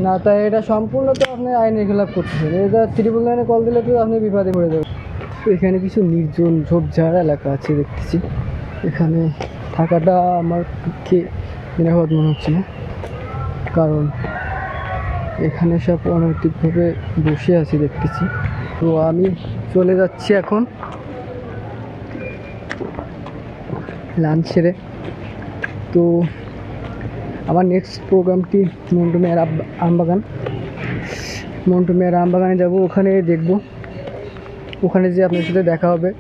না, তাই এটা সম্পূর্ণ তো আপনি আইনের খেলাপ করতেছেন। এটা 999 কল দিলে তো আপনি বিপদে পড়ে যাবেন। এখানে কিছু নির্জন ঝোপঝাড় এলাকা আছে দেখতেছি। এখানে থাকাটা আমার পক্ষে নিরাপদ মনে হচ্ছে না, কারণ এখানে সব অনৈতিকভাবে বসে আছি দেখতেছি। তো আমি চলে যাচ্ছি এখন লাঞ্চ সেরে। তো আমার নেক্সট প্রোগ্রামটি মন্টু মিয়ার আমবাগান। মন্টু মিয়ার আমবাগানে যাব, ওখানে দেখব, ওখানে যে আপনার সাথে দেখা হবে।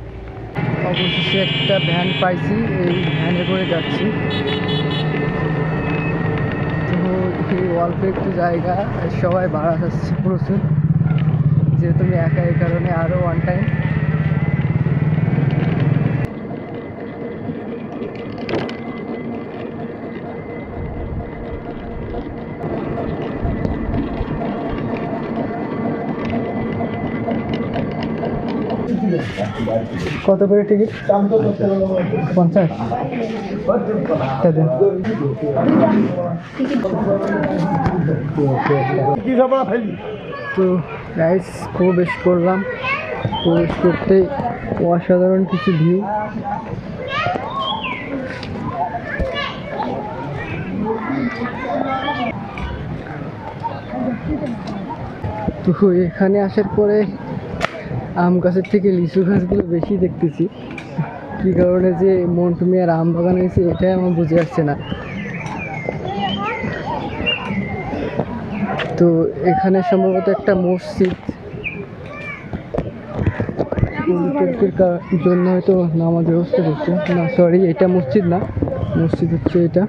অবশেষে একটা ভ্যান পাইছি, এই ভ্যানে করে যাচ্ছি। তো এই অল্প একটু জায়গা, সবাই ভাড়া আসছে প্রচুর, যেহেতু আমি একা, এই কারণে আরও ওয়ান টাইম। কত করে টিকিট? 50। তো গাইস প্রবেশ করলাম। প্রবেশ করতে অসাধারণ কিছু ভিউ। তো এখানে আসার পরে আম গাছের থেকে লিচু গাছগুলো বেশি দেখতেছি। কী কারণে যে মন্টু মিয়ার আম বাগান হয়েছে এটাই আমার বুঝে আসছে না। তো এখানে সম্ভবত একটা মসজিদ, জন্য হয়তো নামাজ ব্যবস্থা করছে। না সরি, এটা মসজিদ না, মসজিদ হচ্ছে এটা।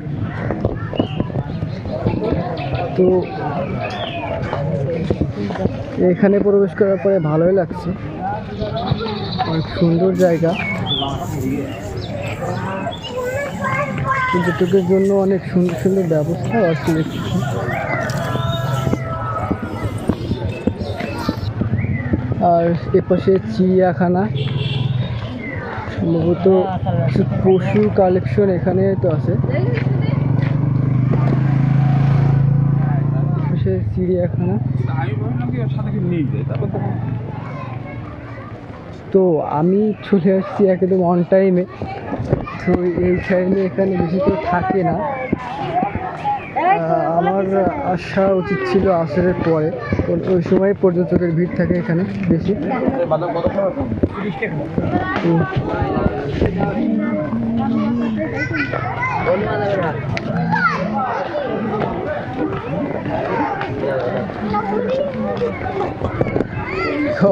তো এখানে প্রবেশ করার পরে ভালোই লাগছে, অনেক সুন্দর জায়গা। পর্যটকের জন্য অনেক সুন্দর সুন্দর ব্যবস্থা আছে। আর এপাশে চিড়িয়াখানা, সম্ভবত কিছু পশু কালেকশন এখানে তো আছে। এপাশে চিড়িয়াখানা। তো আমি চলে আসছি একদম অন টাইমে। তো এই টাইমে এখানে বেশি কেউ থাকে না। আমার আসা উচিত ছিল আসরের পরে, ওই সময় পর্যটকের ভিড় থাকে এখানে বেশি।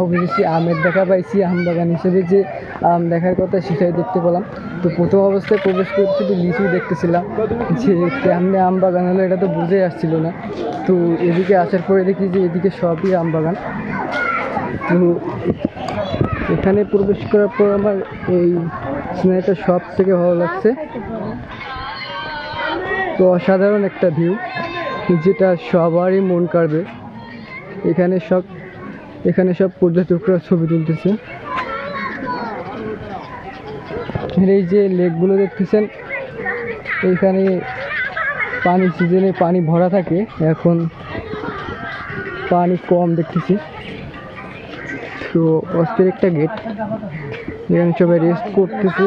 অবশ্যই আমের দেখা পাইছি, আম বাগান হিসেবে যে আম দেখার কথা সেটাই দেখতে পেলাম। তো প্রথম অবস্থায় প্রবেশ করতে শুধু লিচু দেখতেছিলাম, যে কেমনে আম বাগান হলো এটা তো বুঝে আসছিল না। তো এদিকে আসার পরে দেখি যে এদিকে সবই আম বাগান। তো এখানে প্রবেশ করার পর আমার এই সিনারিটা সব থেকে ভালো লাগছে। তো অসাধারণ একটা ভিউ, যেটা সবারই মন কাড়বে। এখানে সব পর্যটকরা ছবি তুলতেছে। এই যে লেকগুলো দেখতেছেন, এইখানে পানি সিজনে পানি ভরা থাকে, এখন পানি কম দেখতেছি। তো অস্থির একটা গেট, এখানে সবাই রেস্ট করতেছে।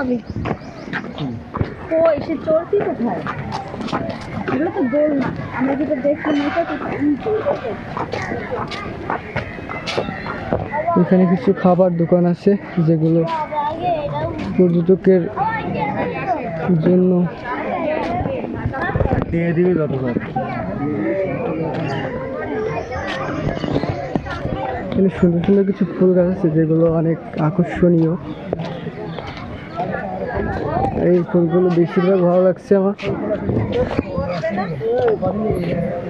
আমি সে চলতি কোথায়? এগুলো তো গোল না, আমরা যেটা দেখলাম এটা তো। এখানে কিছু খাবার দোকান আছে যেগুলো পর্যটকের জন্য দিয়ে দিবে যতবার। এখানে সুন্দর সুন্দর কিছু ফুল গাছ আছে যেগুলো অনেক আকর্ষণীয়। এই ফুলগুলো বেশিরভাগ ভালো লাগছে আমার।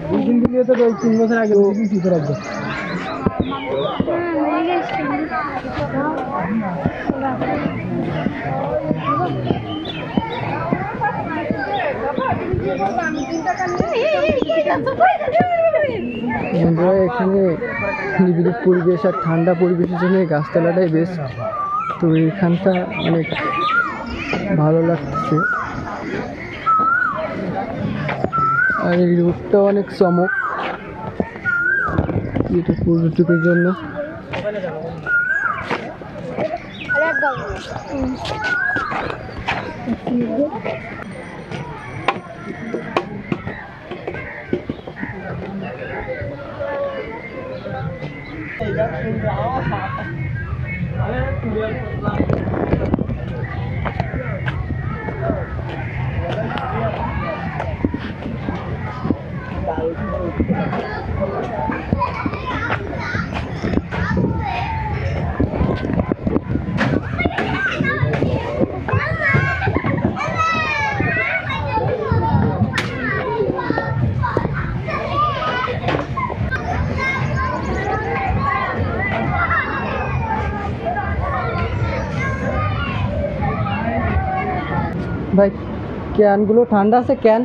2-3 দিন তো 3 বছর আগে শীতের একদম বন্ধুরা, এখানে নিবিড় পরিবেশ আর ঠান্ডা পরিবেশের জন্য এই গাছতলাটাই বেস্ট। তো এইখানটা অনেক ভালো লাগছে আর এই রোডটা অনেক চমক, এটা পর্যটকের জন্য। ভাই ক্যানগুলো ঠান্ডা আছে? ক্যান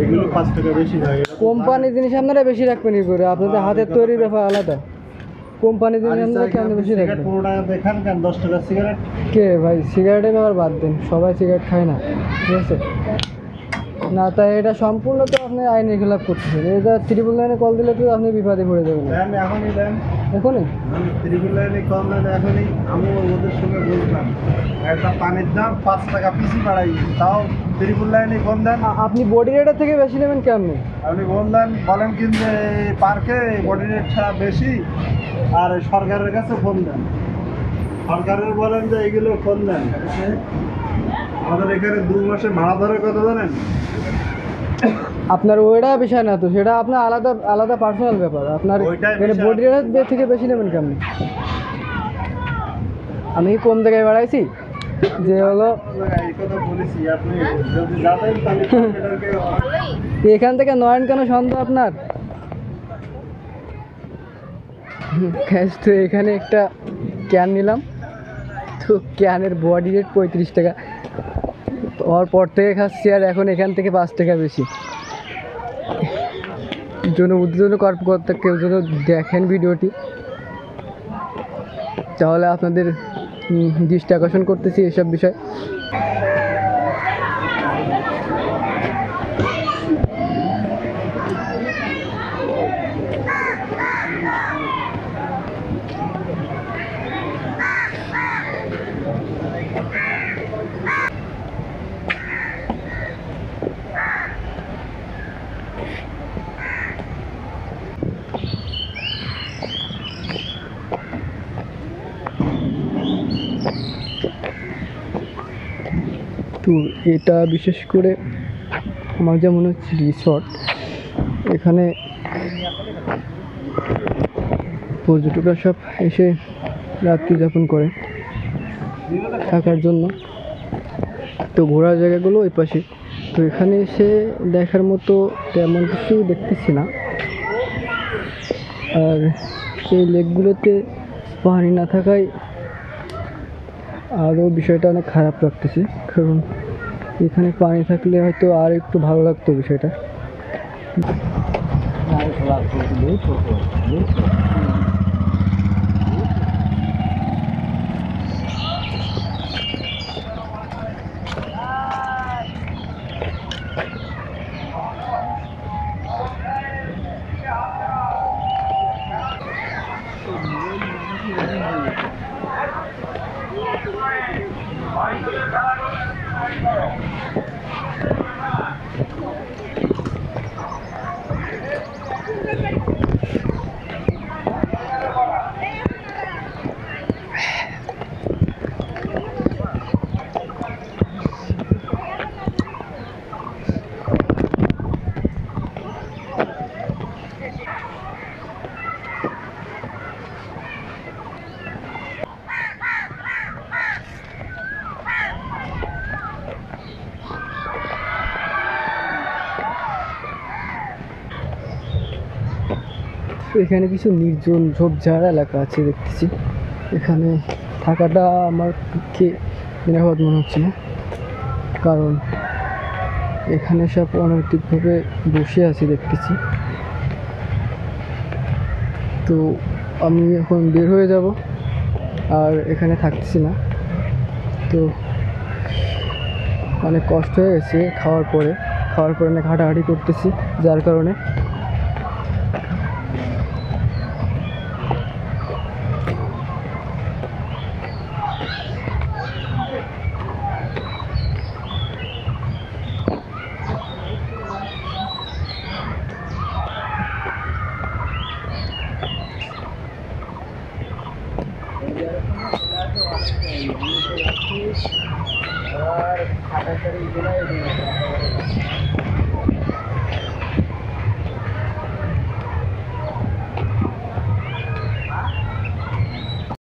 এগুলো 5 টাকা বেশি ভাই। কোম্পানি জিনিস আপনারা বেশি রাখবেন কি করে? আপনাদের হাতের তৈরি ব্যাপার আলাদা। কোম্পানি জিনিস আপনারা কেন বেশি রাখবেন? 15 টাকা দেখান কেন 10 টাকা সিগারেট? কে ভাই সিগারেটের ব্যাপার বাদ দেন, সবাই সিগারেট খায় না, ঠিক আছে না? তাই এটা সম্পূর্ণ তো আপনি আইনের খেলাপ করতেছেন। এটা 999 কল দিলে তো আপনি বিপদে পড়ে যাবেন। দেন এখনই দেন, এখনই 999 কম দেন এখনই। আমি ওদের সঙ্গে বললাম একটা পানির দাম 5 টাকা পিসি বাড়াই, তাও 999 কম দেন। আপনি বডি রেটের থেকে বেশি নেবেন কেমনি? আপনি বলেন কিন্তু পার্কে বডি রেট ছাড়া বেশি, আর সরকারের কাছে ফোন দেন, সরকারের বলেন যে এইগুলো ফোন দেন। আমাদের এখানে 2 মাসে ভাড়া ধরে কত জানেন? আপনার ওইটা বিষয় না তো, সেটা আপনার আলাদা আলাদা পার্সোনাল ব্যাপার। আপনার এখানে বডি রেটের থেকে বেশি নেবেন কেমনি? আমি কম জায়গায় বাড়াইছি যে হলো এই কথা বলেছি, আপনি যদি যাবেন তাহলে এখান থেকে নয়ন কেন সন্দেহ আপনার? তো এখানে একটা ক্যান নিলাম, তো ক্যানের বডি রেট 35 টাকা। ওর পর থেকে খাচ্ছি আর এখন এখান থেকে 5 টাকা বেশি। জন্য উদ্বোধন কর্মকর্তা কেউ যেন দেখেন ভিডিওটি, তাহলে আপনাদের দৃষ্টি আকর্ষণ করতেছি এসব বিষয়। তো এটা বিশেষ করে আমার যা মনে হচ্ছে রিসর্ট, এখানে পর্যটকরা সব এসে রাত্রি যাপন করে থাকার জন্য। তো ঘোরার জায়গাগুলো ওই পাশে, তো এখানে এসে দেখার মতো তেমন কিছু দেখতেছি না। আর সেই লেকগুলোতে পানি না থাকায় আরও বিষয়টা অনেক খারাপ লাগতেছে, কারণ এখানে পানি থাকলে হয়তো আর একটু ভালো লাগতো বিষয়টা। তো এখানে কিছু নির্জন ঝোপঝাড় এলাকা আছে দেখতেছি। এখানে থাকাটা আমার পক্ষে নিরাপদ মনে হচ্ছে না, কারণ এখানে সব অনৈতিকভাবে বসে আছি দেখতেছি। তো আমি এখন বের হয়ে যাব, আর এখানে থাকতেছি না। তো অনেক কষ্ট হয়ে গেছে খাওয়ার পরে অনেক হাঁটাহাঁটি করতেছি, যার কারণে আর